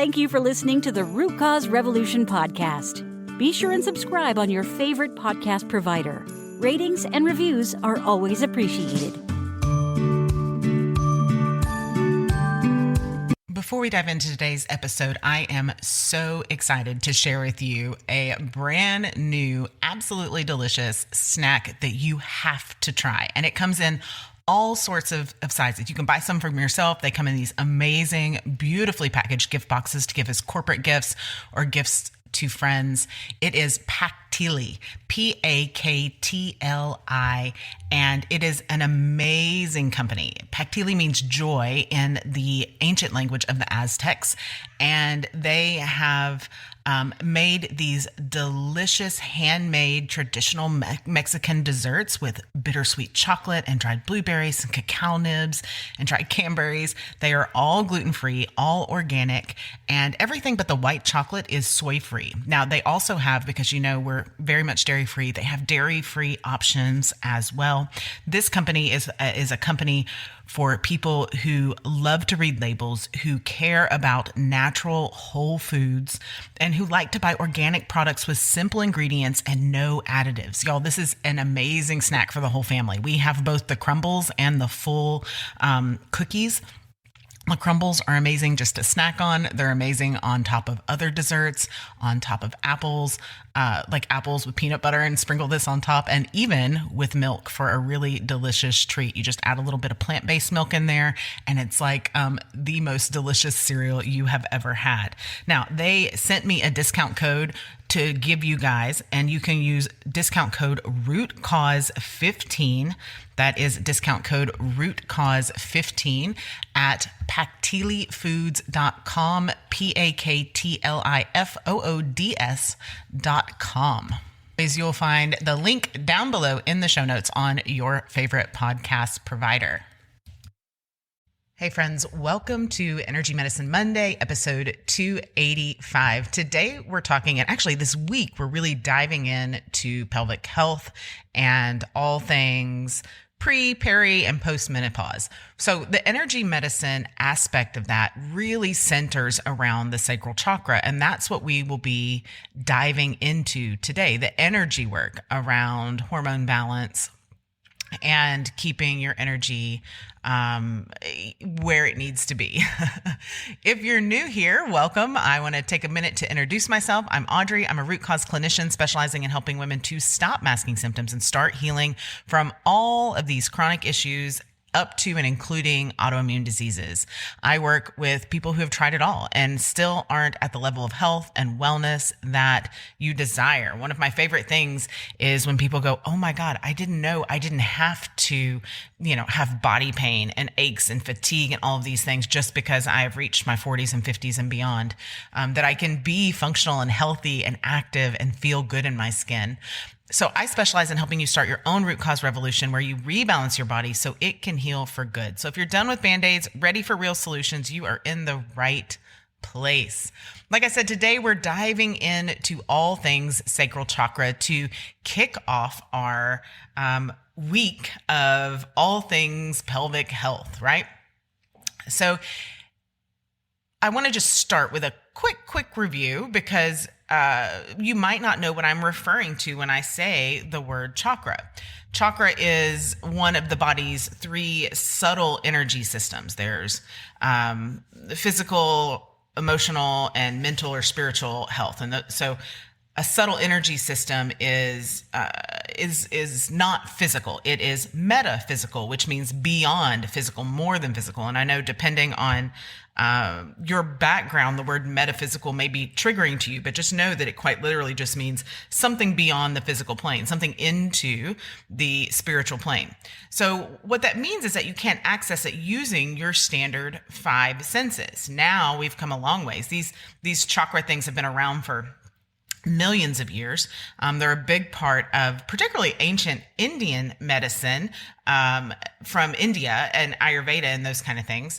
Thank you for listening to the Root Cause Revolution podcast. Be sure and subscribe on your favorite podcast provider. Ratings and reviews are always appreciated. Before we dive into today's episode, I am so excited to share with you a brand new, absolutely delicious snack that you have to try. And it comes in all sorts of sizes. You can buy some from yourself. They come in these amazing, beautifully packaged gift boxes to give as corporate gifts or gifts to friends. It is Paktli, Paktli, and it is an amazing company. Paktli means joy in the ancient language of the Aztecs, and they have made these delicious handmade traditional Mexican desserts with bittersweet chocolate and dried blueberries and cacao nibs and dried cranberries. They are all gluten-free, all organic, and everything but the white chocolate is soy-free. Now, they also have, because you know we're very much dairy-free, they have dairy-free options as well. This company is a company for people who love to read labels, who care about natural whole foods, and who like to buy organic products with simple ingredients and no additives. Y'all, this is an amazing snack for the whole family. We have both the crumbles and the full cookies. The crumbles are amazing just to snack on. They're amazing on top of other desserts, on top of apples, like apples with peanut butter, and sprinkle this on top, and even with milk for a really delicious treat. You just add a little bit of plant-based milk in there, and it's like the most delicious cereal you have ever had. Now, they sent me a discount code to give you guys, and you can use discount code ROOTCAUSE15. That is discount code ROOTCAUSE15 at paktlifoods.com, PAKTLIFOODS.com. You'll find the link down below in the show notes on your favorite podcast provider. Hey friends, welcome to Energy Medicine Monday, episode 285. Today we're talking, and actually this week we're really diving into pelvic health and all things pre, peri, and post-menopause. So the energy medicine aspect of that really centers around the sacral chakra, and that's what we will be diving into today, the energy work around hormone balance and keeping your energy where it needs to be. If you're new here, welcome. I want to take a minute to introduce myself. I'm Audrey. I'm a root cause clinician specializing in helping women to stop masking symptoms and start healing from all of these chronic issues up to and including autoimmune diseases. I work with people who have tried it all and still aren't at the level of health and wellness that you desire. One of my favorite things is when people go, oh my God, I didn't know I didn't have to, have body pain and aches and fatigue and all of these things just because I have reached my 40s and 50s and beyond, that I can be functional and healthy and active and feel good in my skin. So I specialize in helping you start your own root cause revolution where you rebalance your body so it can heal for good. So if you're done with Band-Aids, ready for real solutions, you are in the right place. Like I said, today we're diving into all things sacral chakra to kick off our week of all things pelvic health, right? So I want to just start with a quick review because you might not know what I'm referring to when I say the word chakra. Chakra is one of the body's three subtle energy systems. There's physical, emotional, and mental or spiritual health. And so a subtle energy system is not physical. It is metaphysical, which means beyond physical, more than physical. And I know depending on your background, the word metaphysical may be triggering to you, but just know that it quite literally just means something beyond the physical plane, something into the spiritual plane. So what that means is that you can't access it using your standard five senses. Now we've come a long ways. These chakra things have been around for millions of years. They're a big part of particularly ancient Indian medicine from India and Ayurveda and those kind of things.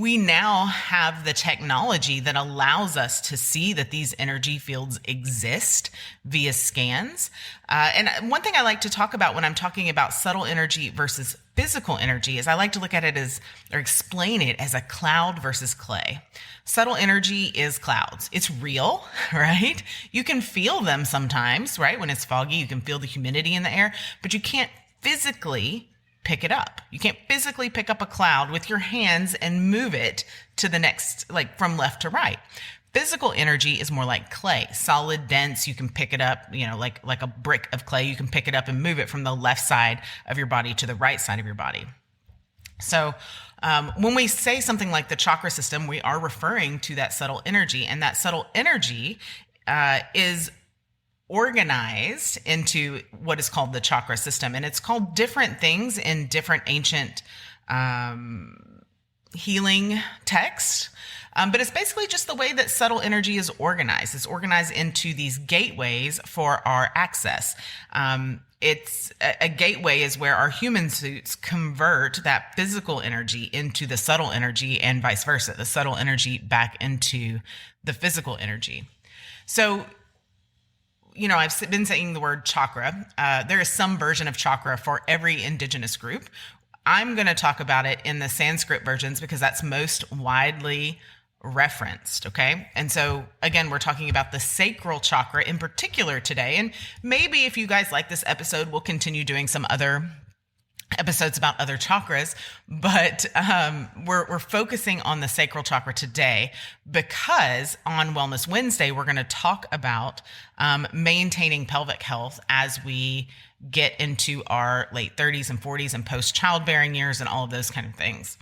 We now have the technology that allows us to see that these energy fields exist via scans. And one thing I like to talk about when I'm talking about subtle energy versus physical energy is I like to look at it as, or explain it as a cloud versus clay. Subtle energy is clouds. It's real, right? You can feel them sometimes, right? When it's foggy, you can feel the humidity in the air, but you can't physically pick it up. You can't physically pick up a cloud with your hands and move it to the next, like from left to right. Physical energy is more like clay, solid, dense. You can pick it up, like a brick of clay. You can pick it up and move it from the left side of your body to the right side of your body. So when we say something like the chakra system, we are referring to that subtle energy, and that subtle energy is organized into what is called the chakra system. And it's called different things in different ancient healing texts. But it's basically just the way that subtle energy is organized. It's organized into these gateways for our access. It's a gateway is where our human suits convert that physical energy into the subtle energy, and vice versa, the subtle energy back into the physical energy. So, I've been saying the word chakra. There is some version of chakra for every indigenous group. I'm going to talk about it in the Sanskrit versions because that's most widely referenced. Okay. And so again, we're talking about the sacral chakra in particular today. And maybe if you guys like this episode, we'll continue doing some other episodes about other chakras, but we're focusing on the sacral chakra today because on Wellness Wednesday, we're going to talk about maintaining pelvic health as we get into our late 30s and 40s and post childbearing years and all of those kind of things.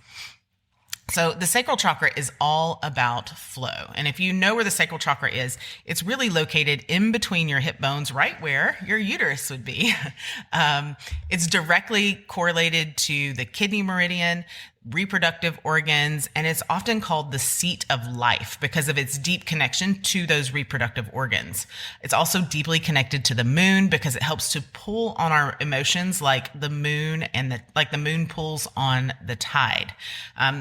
So the sacral chakra is all about flow. And if you know where the sacral chakra is, it's really located in between your hip bones, right where your uterus would be. It's directly correlated to the kidney meridian, reproductive organs, and it's often called the seat of life because of its deep connection to those reproductive organs. It's also deeply connected to the moon because it helps to pull on our emotions like the moon like the moon pulls on the tide.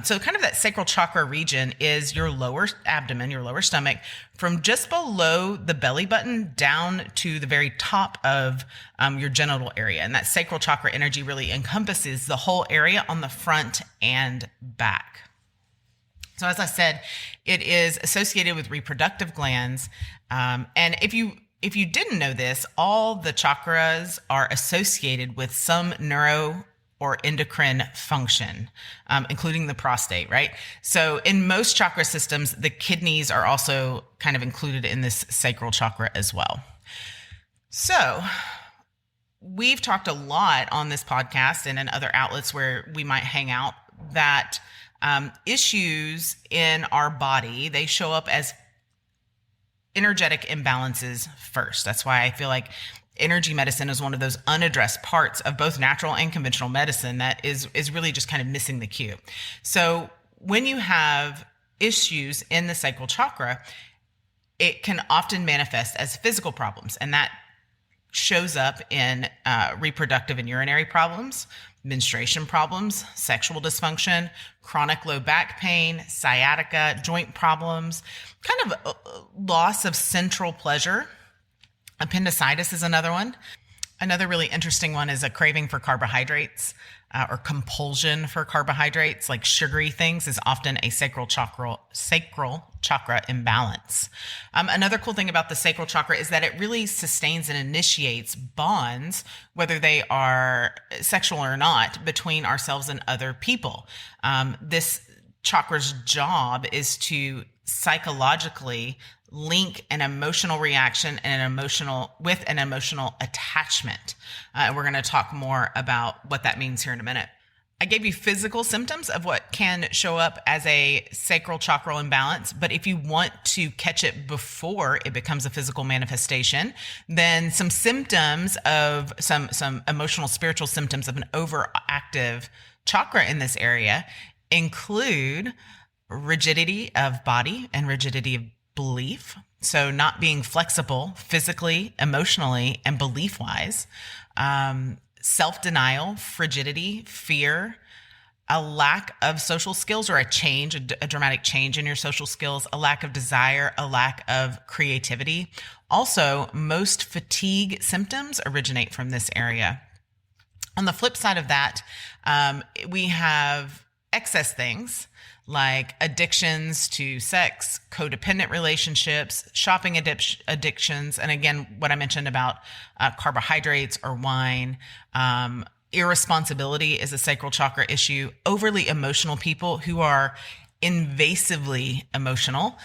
So kind of that sacral chakra region is your lower abdomen, your lower stomach, from just below the belly button down to the very top of your genital area. And that sacral chakra energy really encompasses the whole area on the front and back. So as I said, it is associated with reproductive glands. And if you didn't know this, all the chakras are associated with some neuro or endocrine function, including the prostate, right? So in most chakra systems, the kidneys are also kind of included in this sacral chakra as well. So we've talked a lot on this podcast and in other outlets where we might hang out that issues in our body, they show up as energetic imbalances first. That's why I feel like energy medicine is one of those unaddressed parts of both natural and conventional medicine that is really just kind of missing the cue. So when you have issues in the sacral chakra, it can often manifest as physical problems, and that shows up in reproductive and urinary problems, menstruation problems, sexual dysfunction, chronic low back pain, sciatica, joint problems, kind of loss of central pleasure. Appendicitis is another one. Another really interesting one is a craving for carbohydrates or compulsion for carbohydrates, like sugary things, is often a sacral chakra imbalance. Another cool thing about the sacral chakra is that it really sustains and initiates bonds, whether they are sexual or not, between ourselves and other people. This chakra's job is to psychologically link an emotional reaction and an emotional attachment. We're going to talk more about what that means here in a minute. I gave you physical symptoms of what can show up as a sacral chakral imbalance, but if you want to catch it before it becomes a physical manifestation, then some symptoms of some emotional, spiritual symptoms of an overactive chakra in this area include rigidity of body and rigidity of belief. So not being flexible physically, emotionally, and belief-wise. Self-denial, frigidity, fear, a lack of social skills or a dramatic change in your social skills, a lack of desire, a lack of creativity. Also, most fatigue symptoms originate from this area. On the flip side of that, we have excess things like addictions to sex, codependent relationships, shopping addictions, and again, what I mentioned about carbohydrates or wine. Irresponsibility is a sacral chakra issue. Overly emotional people who are invasively emotional,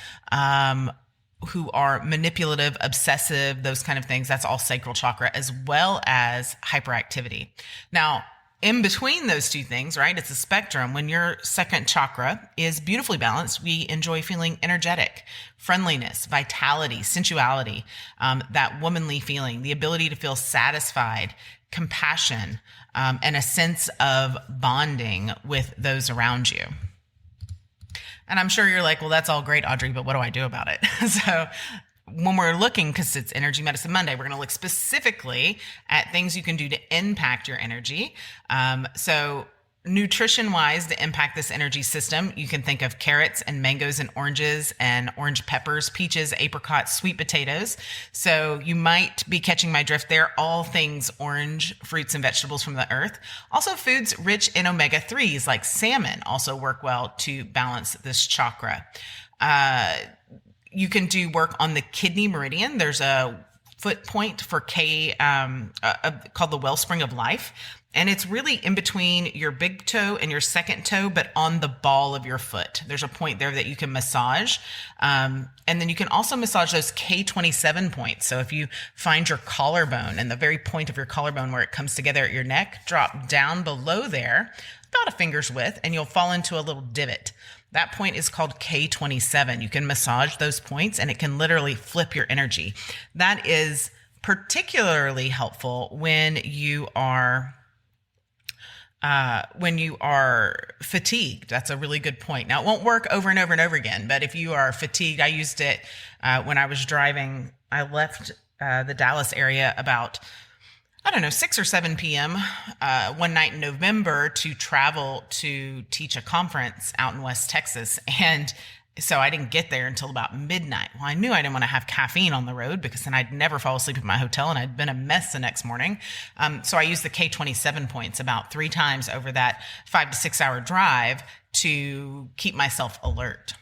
who are manipulative, obsessive, those kind of things, that's all sacral chakra, as well as hyperactivity. Now, in between those two things, right, it's a spectrum. When your second chakra is beautifully balanced, we enjoy feeling energetic, friendliness, vitality, sensuality, that womanly feeling, the ability to feel satisfied, compassion, and a sense of bonding with those around you. And I'm sure you're like, well, that's all great, Audrey, but what do I do about it? So when we're looking, because it's Energy Medicine Monday, we're going to look specifically at things you can do to impact your energy. So nutrition-wise, to impact this energy system, you can think of carrots and mangoes and oranges and orange peppers, peaches, apricots, sweet potatoes. So you might be catching my drift there. All things orange, fruits and vegetables from the earth. Also foods rich in omega-3s like salmon also work well to balance this chakra. You can do work on the kidney meridian. There's a foot point for K called the wellspring of life. And it's really in between your big toe and your second toe, but on the ball of your foot. There's a point there that you can massage. And then you can also massage those K27 points. So if you find your collarbone and the very point of your collarbone where it comes together at your neck, drop down below there, about a finger's width, and you'll fall into a little divot. That point is called K27. You can massage those points and it can literally flip your energy. That is particularly helpful when you are fatigued. That's a really good point. Now, it won't work over and over and over again, but if you are fatigued, I used it when I was driving. I left the Dallas area about 6 or 7 p.m. One night in November to travel to teach a conference out in West Texas. And so I didn't get there until about midnight. Well, I knew I didn't want to have caffeine on the road because then I'd never fall asleep at my hotel and I'd been a mess the next morning. So I used the K27 points about 3 times over that 5 to 6 hour drive to keep myself alert.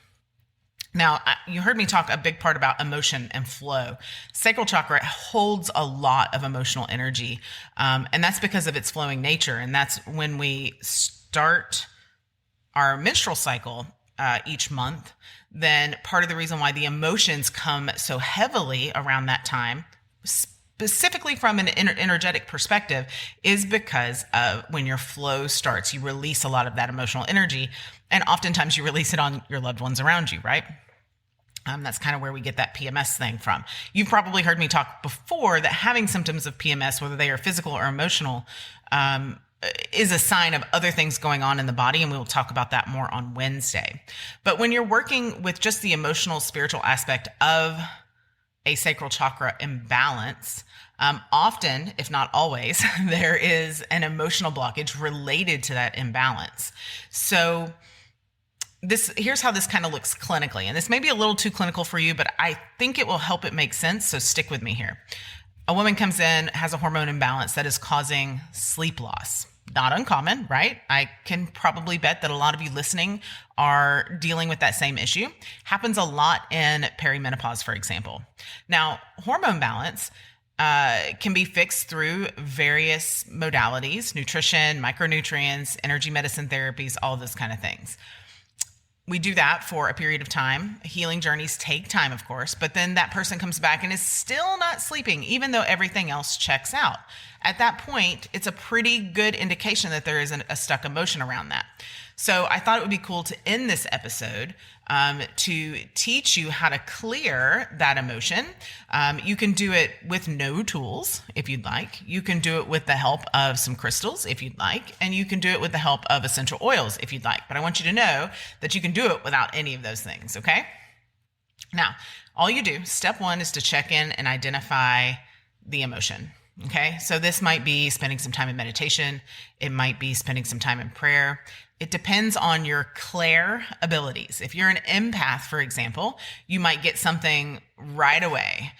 Now, you heard me talk a big part about emotion and flow. Sacral chakra holds a lot of emotional energy, and that's because of its flowing nature. And that's when we start our menstrual cycle each month, then part of the reason why the emotions come so heavily around that time, specifically from an energetic perspective, is because of when your flow starts, you release a lot of that emotional energy, and oftentimes you release it on your loved ones around you, right? That's kind of where we get that PMS thing from. You've probably heard me talk before that having symptoms of PMS, whether they are physical or emotional, is a sign of other things going on in the body, and we will talk about that more on Wednesday. But when you're working with just the emotional, spiritual aspect of a sacral chakra imbalance, often, if not always, there is an emotional blockage related to that imbalance. So here's how this kind of looks clinically, and this may be a little too clinical for you, but I think it will help it make sense, so stick with me here. A woman comes in, has a hormone imbalance that is causing sleep loss. Not uncommon, right? I can probably bet that a lot of you listening are dealing with that same issue. Happens a lot in perimenopause, for example. Now, hormone balance can be fixed through various modalities: nutrition, micronutrients, energy medicine therapies, all those kind of things. We do that for a period of time. Healing journeys take time, of course, but then that person comes back and is still not sleeping, even though everything else checks out. At that point, it's a pretty good indication that there is a stuck emotion around that. So I thought it would be cool to end this episode to teach you how to clear that emotion. You can do it with no tools if you'd like. You can do it with the help of some crystals if you'd like. And you can do it with the help of essential oils if you'd like. But I want you to know that you can do it without any of those things, okay? Now, all you do, step 1 is to check in and identify the emotion. Okay, so this might be spending some time in meditation. It might be spending some time in prayer. It depends on your clair abilities. If you're an empath, for example, you might get something right away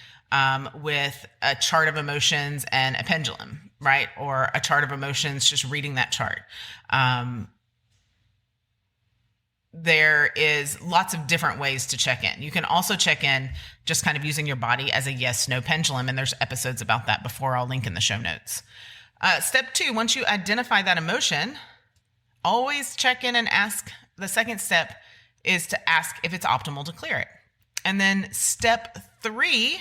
with a chart of emotions and a pendulum. right? Or a chart of emotions, just reading that chart. There is lots of different ways to check in. You can also check in just kind of using your body as a yes/no pendulum. And there's episodes about that before. I'll link in the show notes. Step 2, once you identify that emotion, always check in and ask. The second step is to ask if it's optimal to clear it. And then step 3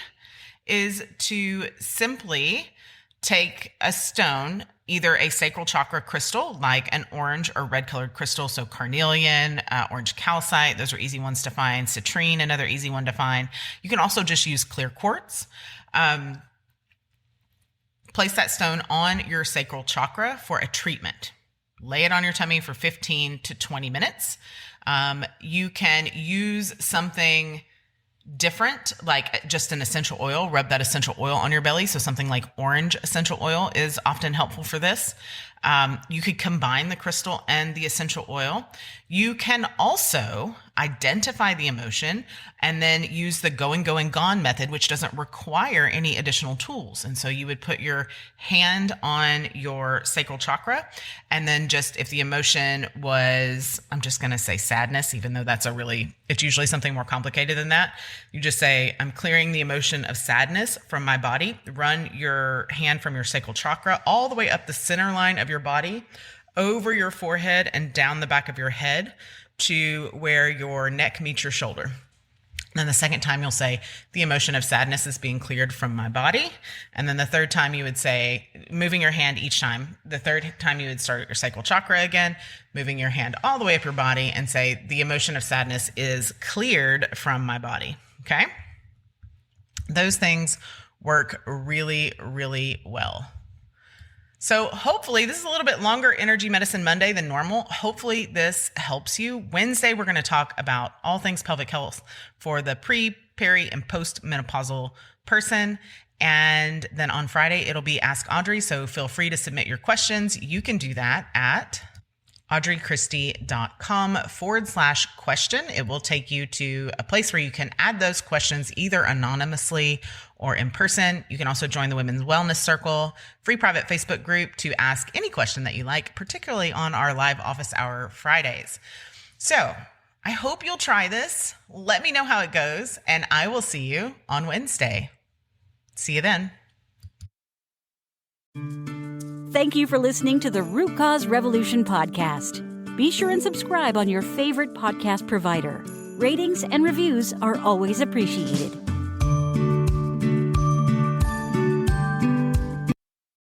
is to simply take a stone, either a sacral chakra crystal, like an orange or red colored crystal. So carnelian, orange calcite, those are easy ones to find. Citrine, another easy one to find. You can also just use clear quartz. Place that stone on your sacral chakra for a treatment. Lay it on your tummy for 15 to 20 minutes. You can use something different, like just an essential oil. Rub that essential oil on your belly. So something like orange essential oil is often helpful for this. You could combine the crystal and the essential oil. You can also identify the emotion and then use the going, gone method, which doesn't require any additional tools. And so you would put your hand on your sacral chakra, and then just if the emotion was, I'm just going to say sadness, even though it's usually something more complicated than that. You just say, I'm clearing the emotion of sadness from my body. Run your hand from your sacral chakra all the way up the center line of your body, over your forehead and down the back of your head to where your neck meets your shoulder. Then the second time you'll say, the emotion of sadness is being cleared from my body. And then the third time you would say, moving your hand each time. The third time you would start your sacral chakra again, moving your hand all the way up your body and say, the emotion of sadness is cleared from my body. Okay? Those things work really, really well. So hopefully, this is a little bit longer Energy Medicine Monday than normal. Hopefully this helps you. Wednesday, we're going to talk about all things pelvic health for the pre, peri, and post-menopausal person. And then on Friday, it'll be Ask Audrey. So feel free to submit your questions. You can do that at audreychristie.com/question. It will take you to a place where you can add those questions either anonymously or in person. You can also join the Women's Wellness Circle, free private Facebook group to ask any question that you like, particularly on our live office hour Fridays. So I hope you'll try this. Let me know how it goes, and I will see you on Wednesday. See you then. Thank you for listening to the Root Cause Revolution podcast. Be sure and subscribe on your favorite podcast provider. Ratings and reviews are always appreciated.